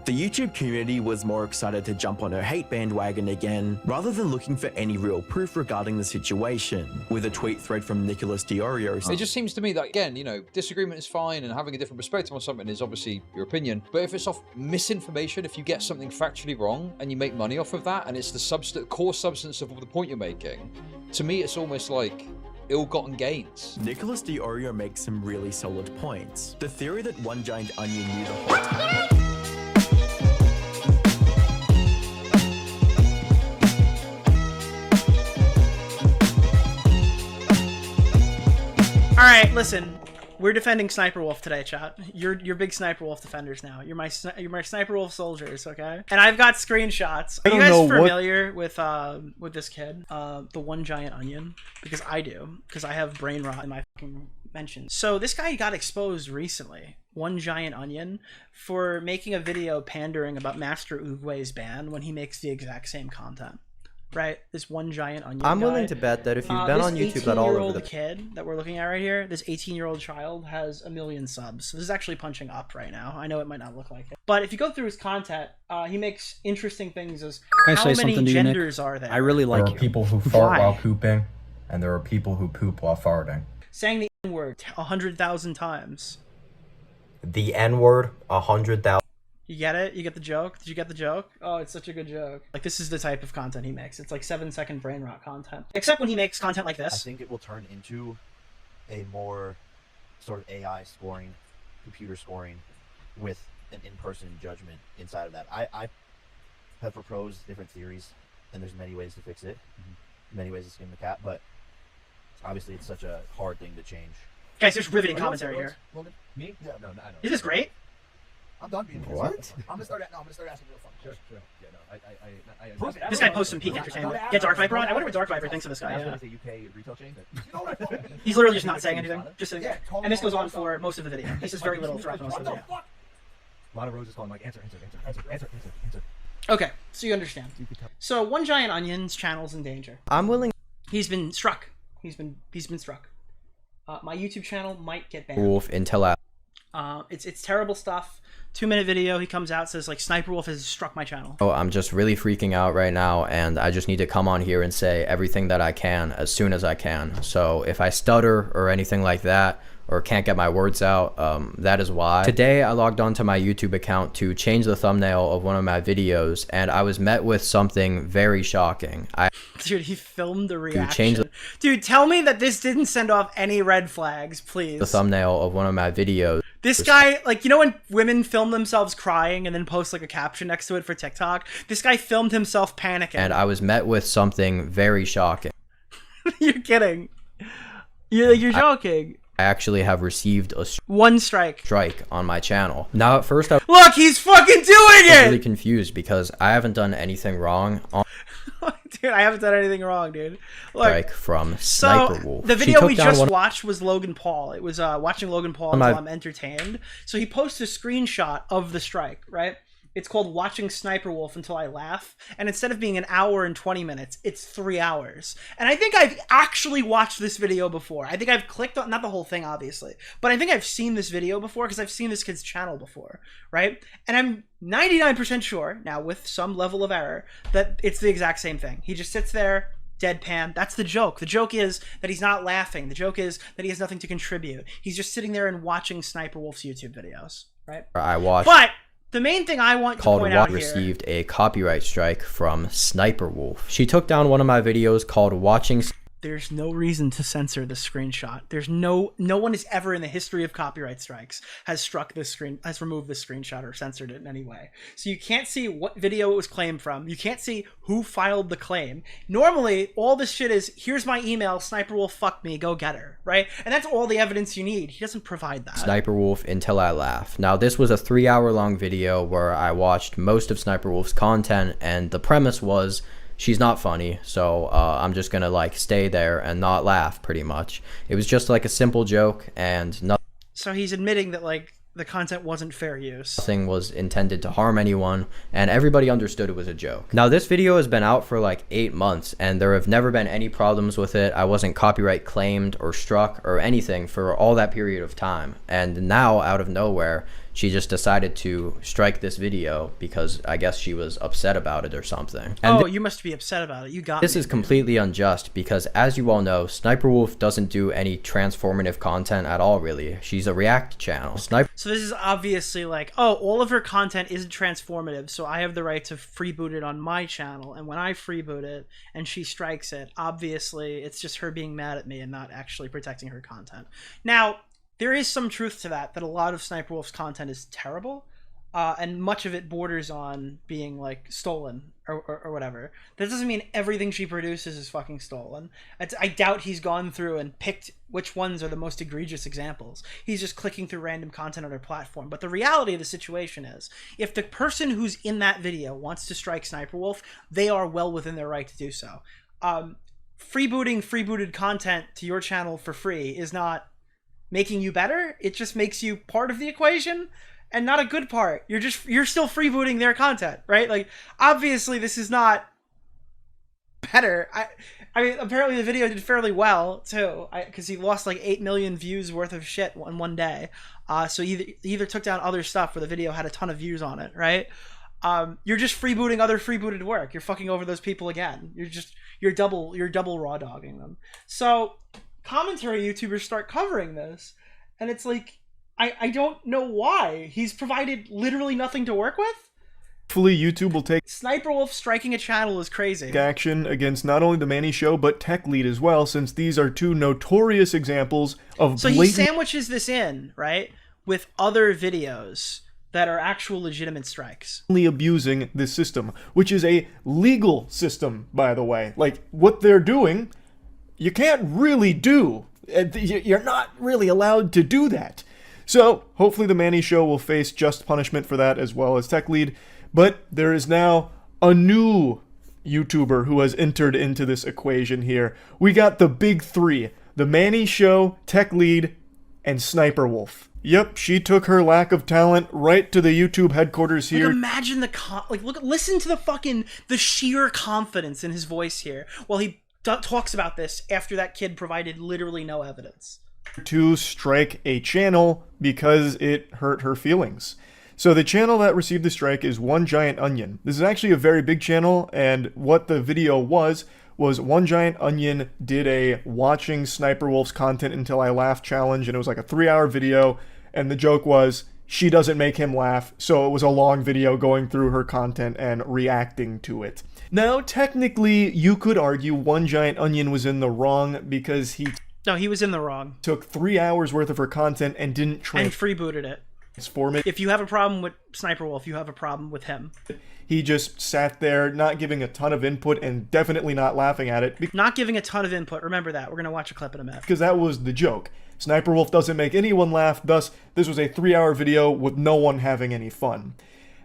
The YouTube community was more excited to jump on her hate bandwagon again, rather than looking for any real proof regarding the situation, with a tweet thread from Nicholas DeOrio. It just seems to me that, again, you know, disagreement is fine and having a different perspective on something is obviously your opinion, but if it's off misinformation, if you get something factually wrong and you make money off of that, and it's the core substance of the point you're making, to me it's almost like ill-gotten gains. Nicholas DeOrio makes some really solid points. The theory that one giant onion knew the whole time. All right, listen. We're defending SSSniperWolf today, chat. You're big SSniperWolf defenders now. You're my SSniperWolf soldiers, okay? And I've got screenshots. Are you guys familiar with this kid, the one giant onion? Because I do, because I have brain rot in my fucking mentions. So this guy got exposed recently, one giant onion, for making a video pandering about Master Oogway's ban when he makes the exact same content. Right, this one giant onion. I'm willing to bet that if you've been on YouTube at all over the kid that we're looking at right here, this 18-year-old child has 1 million subs. So this is actually punching up right now. I know it might not look like it, but if you go through his content, he makes interesting things as how many genders are there. I really like there are people who fart while pooping, and there are people who poop while farting. Saying the N-word 100,000 times. The N-word 100,000. You get it? You get the joke? Did you get the joke? Oh, it's such a good joke. Like, this is the type of content he makes. It's like 7-second brain rot content. Except when he makes content like this. I think it will turn into a more sort of AI scoring, computer scoring, with an in-person judgment inside of that. I have proposed different theories, and there's many ways to fix it, many ways to skin the cat, but obviously it's such a hard thing to change. Guys, there's riveting commentary here. Logan? Me? Yeah, no, I know. Is this great? I'm done being what? I'm gonna start asking real fun questions. Sure. Yeah, no, this guy posts some peak entertainment. Get Dark Viper on. I wonder what Dark Viper thinks of this guy. Yeah. UK retail chain. He's literally just not saying anything. Just saying, and this goes on for most of the video. He says very little throughout most of the video. A lot of roses calling like answer. Okay, so you understand. So one giant onion's channel's in danger. I'm willing. He's been struck. He's been struck. My YouTube channel might get banned. Wolf until I. It's terrible stuff. 2-minute video, he comes out, says like SSSniperWolf has struck my channel. Oh, I'm just really freaking out right now, and I just need to come on here and say everything that I can as soon as I can. So if I stutter or anything like that, or can't get my words out, that is why. Today I logged onto my YouTube account to change the thumbnail of one of my videos, and I was met with something very shocking. Dude, he filmed the reaction. Dude, tell me that this didn't send off any red flags, please. The thumbnail of one of my videos. This guy, like, you know when women film themselves crying and then post like a caption next to it for TikTok? This guy filmed himself panicking. And I was met with something very shocking. You're kidding. You're joking. I actually have received a one strike on my channel. Now at first I look, he's fucking doing it! I'm really confused because I haven't done anything wrong. Dude, I haven't done anything wrong, dude. Look, strike from SSSniperWolf. The video we just watched was Logan Paul. It was watching Logan Paul until I'm entertained. So he posted a screenshot of the strike, right? It's called Watching SSSniperWolf Until I Laugh. And instead of being an hour and 20 minutes, it's 3 hours. And I think I've actually watched this video before. I think I've clicked on, not the whole thing, obviously, but I think I've seen this video before because I've seen this kid's channel before, right? And I'm 99% sure, now with some level of error, that it's the exact same thing. He just sits there, deadpan. That's the joke. The joke is that he's not laughing. The joke is that he has nothing to contribute. He's just sitting there and watching SSSniperWolf's YouTube videos, right? I watched. But the main thing I want to point out here received a copyright strike from SSSniperWolf. She took down one of my videos called Watching. There's no reason to censor this screenshot. There's no one has ever in the history of copyright strikes has removed this screenshot or censored it in any way. So you can't see what video it was claimed from. You can't see who filed the claim. Normally, all this shit is, here's my email, SSSniperWolf fuck me, go get her, right? And that's all the evidence you need. He doesn't provide that. SSSniperWolf Until I Laugh. Now, this was a 3-hour-long video where I watched most of SSSniperWolf's content, and the premise was she's not funny, so I'm just gonna like stay there and not laugh, pretty much. It was just like a simple joke and nothing. So he's admitting that like the content wasn't fair use. Nothing was intended to harm anyone, and everybody understood it was a joke. Now this video has been out for like 8 months, and there have never been any problems with it. I wasn't copyright claimed or struck or anything for all that period of time. And now, out of nowhere, She just decided to strike this video because I guess she was upset about it or something. And you must be upset about it. You got this me. is completely unjust because, as you all know, SniperWolf doesn't do any transformative content at all, really. She's a react channel. So this is obviously like, oh, all of her content isn't transformative, so I have the right to freeboot it on my channel. And when I freeboot it and she strikes it, obviously it's just her being mad at me and not actually protecting her content. Now, there is some truth to that a lot of SniperWolf's content is terrible, and much of it borders on being like stolen or whatever. That doesn't mean everything she produces is fucking stolen. I doubt he's gone through and picked which ones are the most egregious examples. He's just clicking through random content on her platform. But the reality of the situation is, if the person who's in that video wants to strike SniperWolf, they are well within their right to do so. Freebooted content to your channel for free is not making you better. It just makes you part of the equation and not a good part. You're still freebooting their content, right? Like, obviously this is not better. I mean, apparently the video did fairly well too, because he lost like 8 million views worth of shit in one day. So he either took down other stuff where the video had a ton of views on it, right? You're just freebooting other freebooted work. You're fucking over those people again. You're double raw dogging them. So commentary YouTubers start covering this, and it's like, I don't know why. He's provided literally nothing to work with. Hopefully YouTube will take SniperWolf striking a channel is crazy. Action against not only the Manny Show, but Tech Lead as well, since these are two notorious examples of So he sandwiches this in, right, with other videos that are actual legitimate strikes. Abusing this system, which is a legal system, by the way. Like, what they're doing, you can't really do. You're not really allowed to do that. So, hopefully the Manny Show will face just punishment for that, as well as Tech Lead. But there is now a new YouTuber who has entered into this equation here. We got the big three: the Manny Show, Tech Lead, and SniperWolf. Yep, she took her lack of talent right to the YouTube headquarters here. Like, imagine listen to the sheer confidence in his voice here while he talks about this after that kid provided literally no evidence. To strike a channel because it hurt her feelings. So the channel that received the strike is One Giant Onion. This is actually a very big channel, and what the video was One Giant Onion did a watching SniperWolf's content until I laugh challenge, and it was like a 3-hour video, and the joke was she doesn't make him laugh, so it was a long video going through her content and reacting to it. Now, technically, you could argue One Giant Onion was in the wrong because he was in the wrong. Took 3 hours worth of her content and didn't and freebooted it. Transform it. If you have a problem with SniperWolf, you have a problem with him. He just sat there, not giving a ton of input and definitely not laughing at it. Not giving a ton of input. Remember that. We're going to watch a clip in a minute. Because that was the joke. SniperWolf doesn't make anyone laugh, thus this was a 3-hour video with no one having any fun.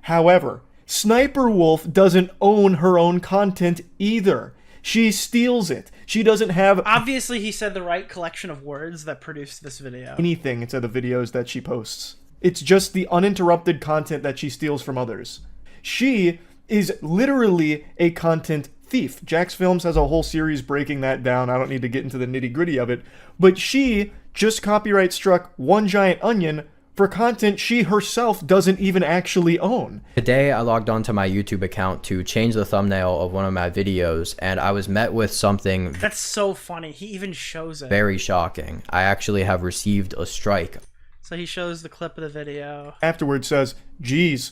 However, SniperWolf doesn't own her own content either. She steals it. She doesn't have... Obviously, he said the right collection of words that produced this video. Anything into the videos that she posts. It's just the uninterrupted content that she steals from others. She is literally a content thief. Jax Films has a whole series breaking that down. I don't need to get into the nitty-gritty of it. But she just copyright struck One Giant Onion for content she herself doesn't even actually own. Today, I logged onto my YouTube account to change the thumbnail of one of my videos, and I was met with something... That's so funny. He even shows it. Very shocking. I actually have received a strike. So he shows the clip of the video. Afterwards says, geez,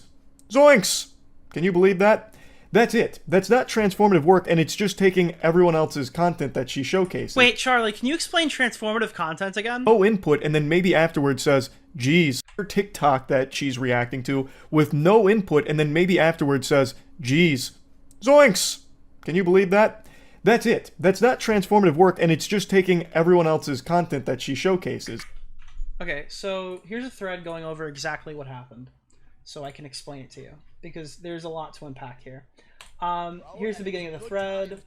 zoinks! Can you believe that? That's it. That's not transformative work, and it's just taking everyone else's content that she showcases. Wait, Charlie, can you explain transformative content again? No input, and then maybe afterwards says, geez, her TikTok that she's reacting to with no input, and then maybe afterwards says, geez, zoinks! Can you believe that? That's it. That's not transformative work, and it's just taking everyone else's content that she showcases. Okay, so here's a thread going over exactly what happened, so I can explain it to you, because there's a lot to unpack here. Here's the beginning of the thread.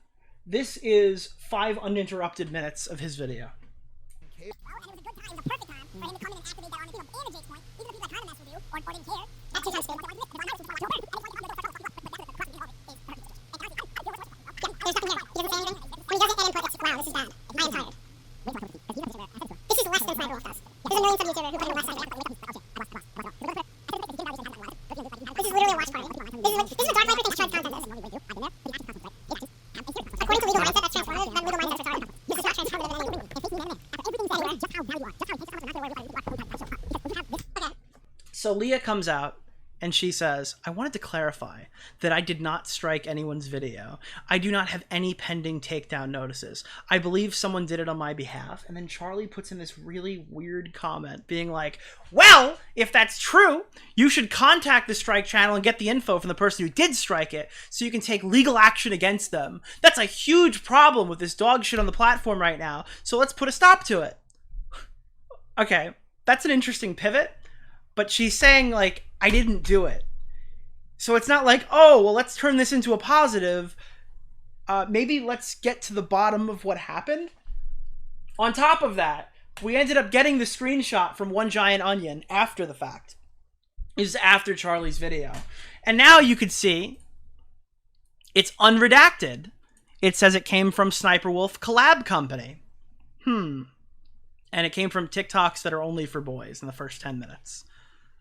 This is 5 uninterrupted minutes of his video. So Leah comes out and she says, I wanted to clarify that I did not strike anyone's video. I do not have any pending takedown notices. I believe someone did it on my behalf. And then Charlie puts in this really weird comment being like, well, if that's true, you should contact the strike channel and get the info from the person who did strike it so you can take legal action against them. That's a huge problem with this dog shit on the platform right now. So let's put a stop to it. Okay, that's an interesting pivot. But she's saying, like, I didn't do it. So it's not like, oh, well, let's turn this into a positive. Maybe let's get to the bottom of what happened. On top of that, we ended up getting the screenshot from One Giant Onion after the fact. Is after Charlie's video. And now you could see it's unredacted. It says it came from SSSniperWolf collab company. And it came from TikToks that are only for boys in the first 10 minutes.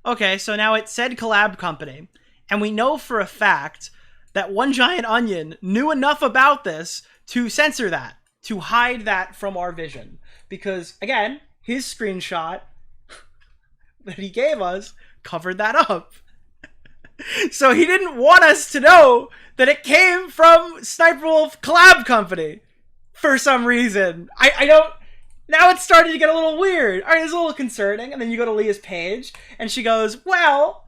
Okay, so now it said collab company, and we know for a fact that One Giant Onion knew enough about this to censor that, to hide that from our vision. Because, again, his screenshot that he gave us covered that up. So he didn't want us to know that it came from SSSniperWolf collab company for some reason. I don't... Now it's starting to get a little weird. All right, it's a little concerning. And then you go to Leah's page, and she goes, well,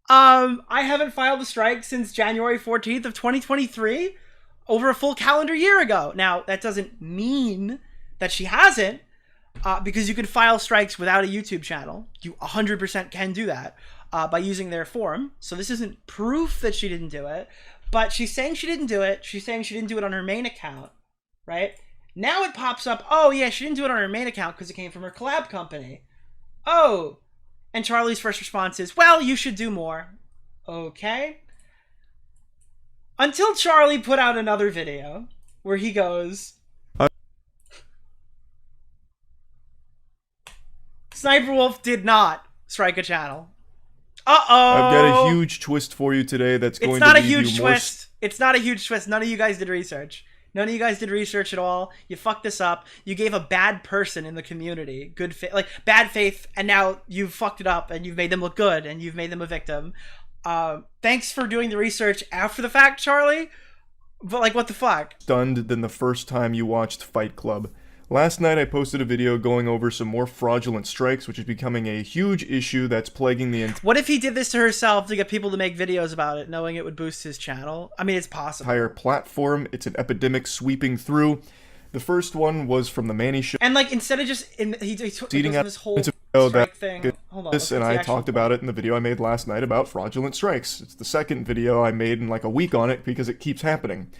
I haven't filed a strike since January 14th of 2023, over a full calendar year ago. Now, that doesn't mean that she hasn't, because you can file strikes without a YouTube channel. You 100% can do that by using their form. So this isn't proof that she didn't do it, but she's saying she didn't do it. She's saying she didn't do it on her main account, right? Now it pops up, oh yeah, she didn't do it on her main account because it came from her collab company. Oh. And Charlie's first response is, well, you should do more. Okay. Until Charlie put out another video where he goes, SSSniperWolf did not strike a channel. Uh-oh. I've got a huge twist for you today that's going to leave you more... It's not a huge twist. It's not a huge twist. None of you guys did research. None of you guys did research at all. You fucked this up. You gave a bad person in the community good faith, like bad faith, and now you've fucked it up and you've made them look good and you've made them a victim. Thanks for doing the research after the fact, Charlie. But like, what the fuck? Stunned than the first time you watched Fight Club. Last night I posted a video going over some more fraudulent strikes, which is becoming a huge issue that's plaguing the What if he did this to herself to get people to make videos about it, knowing it would boost his channel? I mean, it's possible. Entire platform. It's an epidemic sweeping through. The first one was from the Manny Show. And like, instead of just he took this whole strike thing. Hold on, and I talked about it in the video I made last night about fraudulent strikes. It's the second video I made in like a week on it because it keeps happening.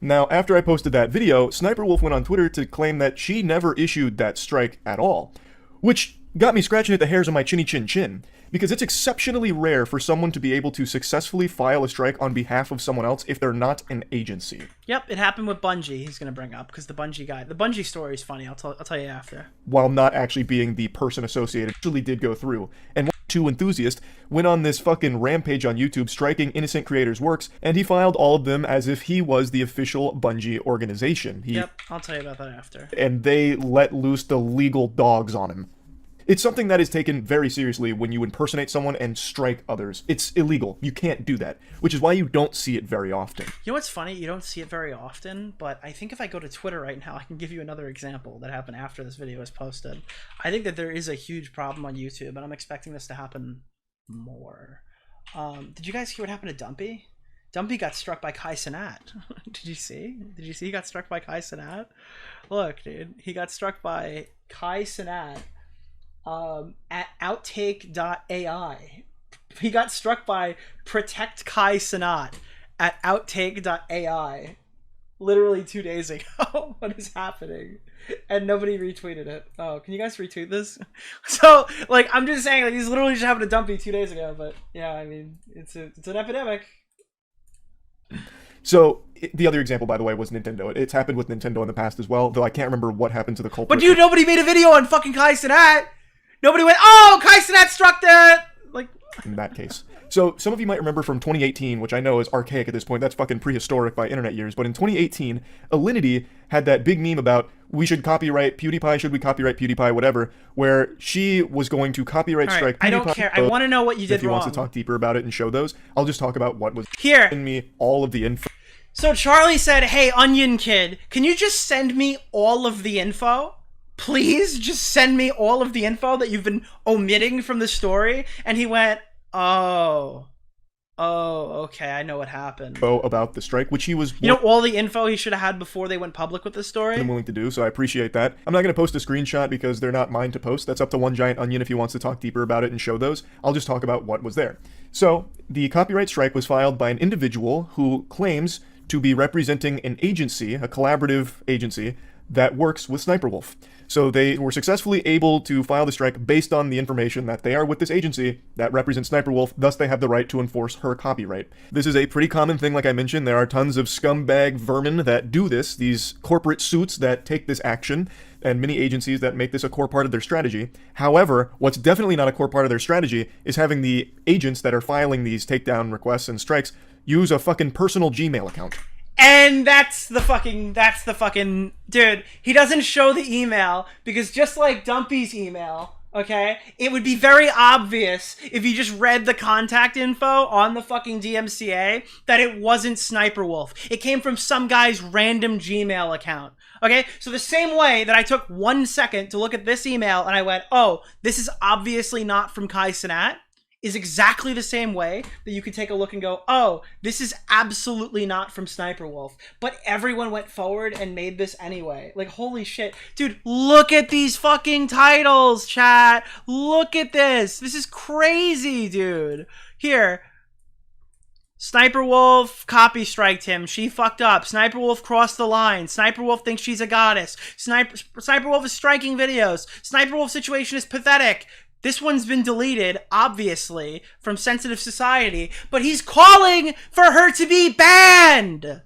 Now, after I posted that video, SSSniperWolf went on Twitter to claim that she never issued that strike at all, which got me scratching at the hairs on my chinny chin chin, because it's exceptionally rare for someone to be able to successfully file a strike on behalf of someone else if they're not an agency. Yep, it happened with Bungie, he's going to bring up, because the Bungie story is funny, I'll tell you after. While not actually being the person associated, actually did go through, and Two Enthusiast went on this fucking rampage on YouTube striking innocent creators' works, and he filed all of them as if he was the official Bungie organization. Yep, I'll tell you about that after. And they let loose the legal dogs on him. It's something that is taken very seriously when you impersonate someone and strike others. It's illegal. You can't do that, which is why you don't see it very often. You know what's funny? You don't see it very often, but I think if I go to Twitter right now, I can give you another example that happened after this video was posted. I think that there is a huge problem on YouTube, and I'm expecting this to happen more. Did you guys hear what happened to Dumpy? Dumpy got struck by Kai Cenat. Did you see? Did you see he got struck by Kai Cenat? Look, dude, he got struck by Kai Cenat. At outtake.ai. He got struck by Protect Kai Cenat at outtake.ai literally 2 days ago. What is happening? And nobody retweeted it. Oh, can you guys retweet this? So, like, I'm just saying, like, he's literally just having a Dumpy 2 days ago, but yeah, I mean, it's an epidemic. So, the other example, by the way, was Nintendo. It's happened with Nintendo in the past as well, though I can't remember what happened to the culprit. But dude, nobody made a video on fucking Kai Cenat! Nobody went, oh, Kai Cenat struck like in that case. So some of you might remember from 2018, which I know is archaic at this point, that's fucking prehistoric by internet years, but in 2018, Alinity had that big meme about we should copyright PewDiePie, should we copyright PewDiePie, whatever, where she was going to copyright strike PewDiePie. I don't care. I want to know what you did wrong. If he wants to talk deeper about it and show those, I'll just talk about what was here. In me all of the info. So Charlie said, "Hey, Onion Kid, can you just send me all of the info? Please just send me all of the info that you've been omitting from the story." And he went, oh, okay, I know what happened. About the strike, which he was... You know, all the info he should have had before they went public with the story? I'm willing to do, so I appreciate that. I'm not going to post a screenshot because they're not mine to post. That's up to One Giant Onion if he wants to talk deeper about it and show those. I'll just talk about what was there. So, the copyright strike was filed by an individual who claims to be representing an agency, a collaborative agency, that works with SniperWolf. So they were successfully able to file the strike based on the information that they are with this agency that represents SniperWolf, thus they have the right to enforce her copyright. This is a pretty common thing, like I mentioned. There are tons of scumbag vermin that do this, these corporate suits that take this action, and many agencies that make this a core part of their strategy. However, what's definitely not a core part of their strategy is having the agents that are filing these takedown requests and strikes use a fucking personal Gmail account. And that's the fucking, dude, he doesn't show the email because just like Dumpy's email, okay, it would be very obvious if you just read the contact info on the fucking DMCA that it wasn't SniperWolf. It came from some guy's random Gmail account. Okay, so the same way that I took 1 second to look at this email and I went, oh, this is obviously not from Kai Cenat, is exactly the same way that you could take a look and go, oh, this is absolutely not from SniperWolf. But everyone went forward and made this anyway. Like, holy shit. Dude, look at these fucking titles, chat. Look at this. This is crazy, dude. Here. SniperWolf copy striked him. She fucked up. SniperWolf crossed the line. SniperWolf thinks she's a goddess. SniperWolf is striking videos. SniperWolf situation is pathetic. This one's been deleted, obviously, from Sensitive Society, but he's calling for her to be banned!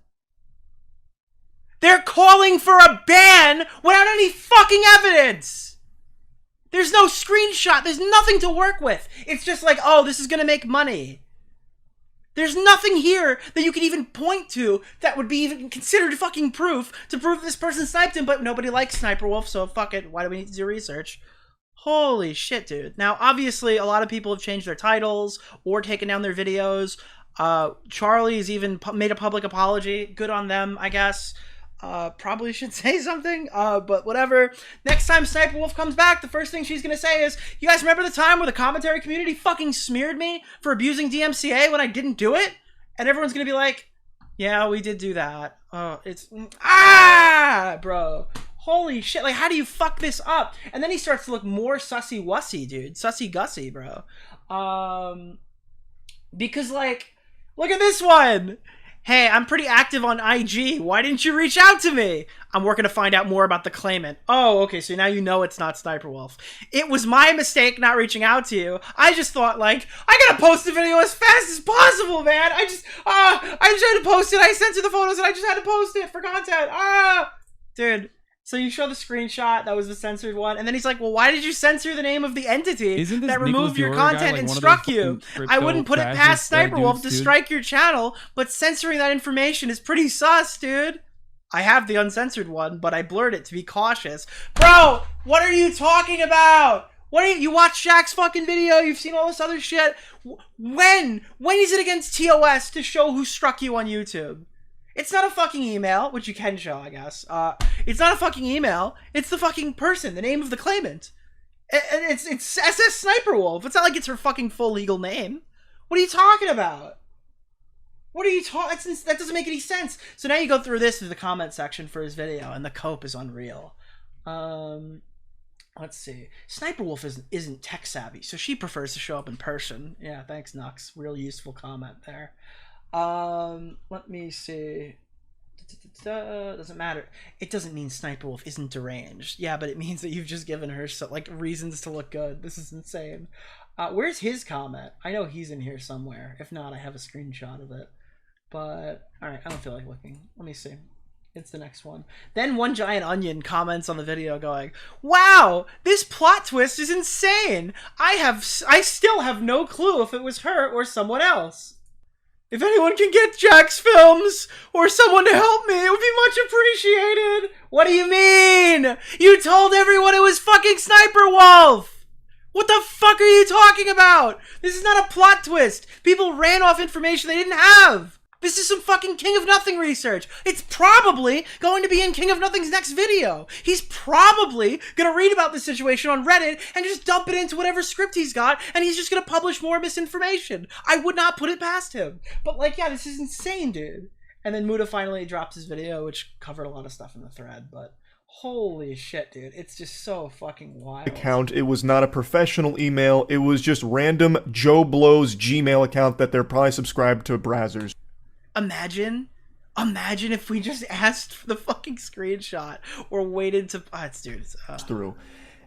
They're calling for a ban without any fucking evidence! There's no screenshot, there's nothing to work with. It's just like, oh, this is gonna make money. There's nothing here that you could even point to that would be even considered fucking proof to prove this person sniped him, but nobody likes SniperWolf, so fuck it, why do we need to do research? Holy shit, dude. Now, obviously, a lot of people have changed their titles or taken down their videos. Charlie's even made a public apology. Good on them, I guess. Probably should say something, but whatever. Next time SniperWolf comes back, the first thing she's gonna say is, you guys remember the time where the commentary community fucking smeared me for abusing DMCA when I didn't do it? And everyone's gonna be like, yeah, we did do that. Oh, it's... bro. Holy shit, like, how do you fuck this up? And then he starts to look more sussy-wussy, dude. Sussy-gussy, bro. Because, like, look at this one! Hey, I'm pretty active on IG. Why didn't you reach out to me? I'm working to find out more about the claimant. Oh, okay, so now you know it's not SniperWolf. It was my mistake not reaching out to you. I just thought, like, I gotta post the video as fast as possible, man. I just had to post it. I censored the photos and I just had to post it for content. Dude. So you show the screenshot, that was the censored one, and then he's like, well, why did you censor the name of the entity that removed your content and struck you? I wouldn't put it past SniperWolf to strike your channel, but censoring that information is pretty sus, dude. I have the uncensored one, but I blurred it to be cautious. Bro, what are you talking about? You watch Shaq's fucking video, you've seen all this other shit. When is it against TOS to show who struck you on YouTube? It's not a fucking email, which you can show, I guess. It's not a fucking email. It's the fucking person, the name of the claimant. It's SSSniperWolf. It's not like it's her fucking full legal name. What are you talking about? That doesn't make any sense. So now you go through the comment section for his video, and the cope is unreal. Let's see. SniperWolf isn't tech savvy, so she prefers to show up in person. Yeah, thanks, Nux. Real useful comment there. Let me see. Doesn't matter. It doesn't mean SniperWolf isn't deranged. Yeah, but it means that you've just given her like reasons to look good. This is insane. Where's his comment? I know he's in here somewhere. If not, I have a screenshot of it. But all right, I don't feel like looking. Let me see. It's the next one. Then One Giant Onion comments on the video going, "Wow, this plot twist is insane. I still have no clue if it was her or someone else. If anyone can get Jack's films or someone to help me, it would be much appreciated." What do you mean? You told everyone it was fucking SSSniperWolf! What the fuck are you talking about? This is not a plot twist. People ran off information they didn't have. This is some fucking King of Nothing research. It's probably going to be in King of Nothing's next video. He's probably going to read about this situation on Reddit and just dump it into whatever script he's got, and he's just going to publish more misinformation. I would not put it past him. But like, yeah, this is insane, dude. And then Muda finally drops his video, which covered a lot of stuff in the thread, but holy shit, dude. It's just so fucking wild. Account. It was not a professional email. It was just random Joe Blow's Gmail account that they're probably subscribed to Brazzers. Imagine if we just asked for the fucking screenshot or waited to... through.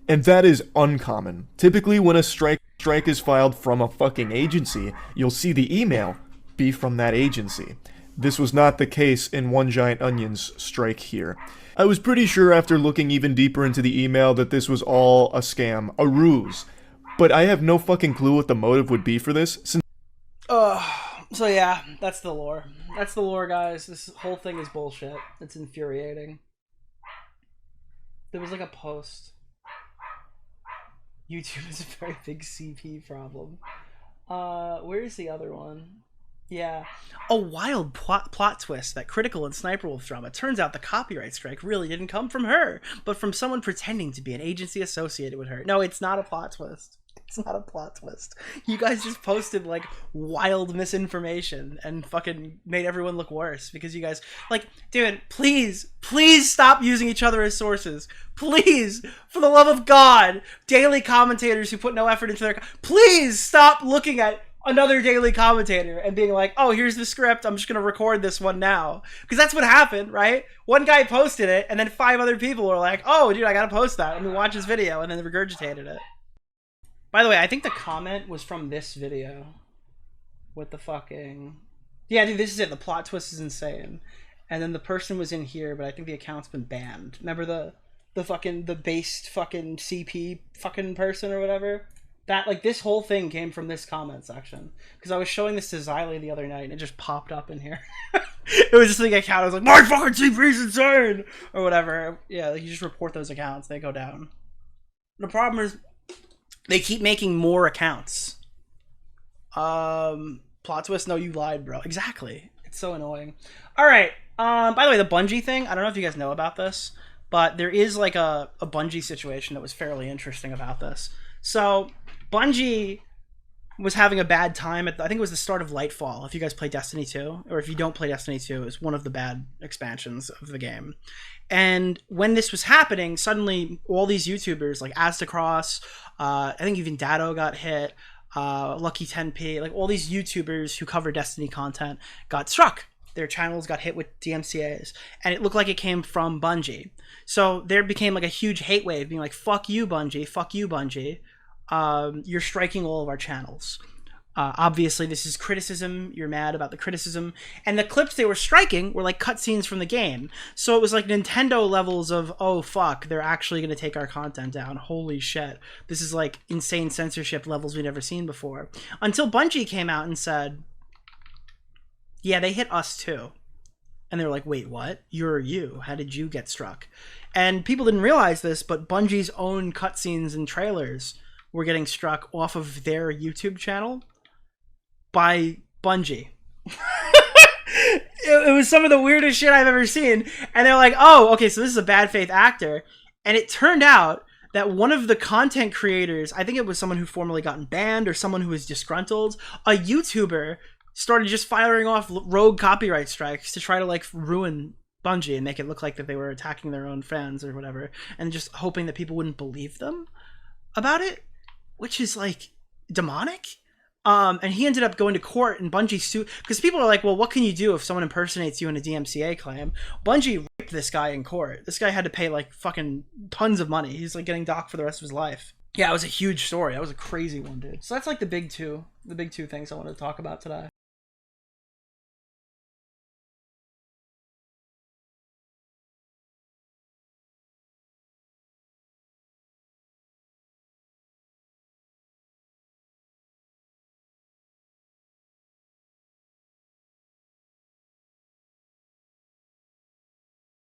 And that is uncommon. Typically, when a strike is filed from a fucking agency, you'll see the email be from that agency. This was not the case in One Giant Onion's strike here. I was pretty sure after looking even deeper into the email that this was all a scam, a ruse. But I have no fucking clue what the motive would be for this, since... So yeah, that's the lore. That's the lore, guys. This whole thing is bullshit. It's infuriating. There was like a post. YouTube is a very big CP problem. Where's the other one? Yeah. A wild plot twist that Critical and SSSniperWolf drama. Turns out the copyright strike really didn't come from her, but from someone pretending to be an agency associated with her. No, it's not a plot twist. It's not a plot twist. You guys just posted like wild misinformation and fucking made everyone look worse because you guys like, dude, please stop using each other as sources. Please, for the love of God, daily commentators who put no effort into their, please stop looking at another daily commentator and being like, oh, here's the script, I'm just gonna record this one now. Because that's what happened, right? One guy posted it and then 5 other people were like, oh, dude, I gotta post that. Let me watch his video, and then they regurgitated it. By the way, I think the comment was from this video with the fucking... Yeah, dude, this is it. The plot twist is insane. And then the person was in here, but I think the account's been banned. Remember the based fucking CP fucking person or whatever? That, like, this whole thing came from this comment section. Because I was showing this to Xylee the other night, and it just popped up in here. It was just like an account. I was like, my fucking CP's insane! Or whatever. Yeah, like, you just report those accounts. They go down. The problem is... they keep making more accounts. Plot twist? No, you lied, bro. Exactly. It's so annoying. All right. By the way, the Bungie thing, I don't know if you guys know about this, but there is like a Bungie situation that was fairly interesting about this. So Bungie was having a bad time at I think it was the start of Lightfall. If you guys play Destiny 2, or if you don't play Destiny 2, it's one of the bad expansions of the game. And when this was happening, suddenly all these YouTubers like Aztecross, I think even Dado got hit, Lucky 10p, like all these YouTubers who cover Destiny content got struck. Their channels got hit with DMCAs, and it looked like it came from Bungie. So there became like a huge hate wave being like, fuck you, Bungie, fuck you, Bungie. You're striking all of our channels. Obviously, this is criticism. You're mad about the criticism. And the clips they were striking were like cutscenes from the game. So it was like Nintendo levels of, oh, fuck, they're actually going to take our content down. Holy shit. This is like insane censorship levels we've never seen before. Until Bungie came out and said, yeah, they hit us too. And they were like, wait, what? You're you. How did you get struck? And people didn't realize this, but Bungie's own cutscenes and trailers were getting struck off of their YouTube channel by Bungie. It was some of the weirdest shit I've ever seen. And they're like, oh, okay, so this is a bad faith actor. And it turned out that one of the content creators, I think it was someone who formerly gotten banned or someone who was disgruntled, a YouTuber started just firing off rogue copyright strikes to try to like ruin Bungie and make it look like that they were attacking their own fans or whatever, and just hoping that people wouldn't believe them about it, which is like demonic. And he ended up going to court, and Bungie sued, because people are like, well, what can you do if someone impersonates you in a DMCA claim? Bungie raped this guy in court. This guy had to pay like fucking tons of money. He's like getting docked for the rest of his life. Yeah, it was a huge story. That was a crazy one, dude. So that's like the big two things I wanted to talk about today.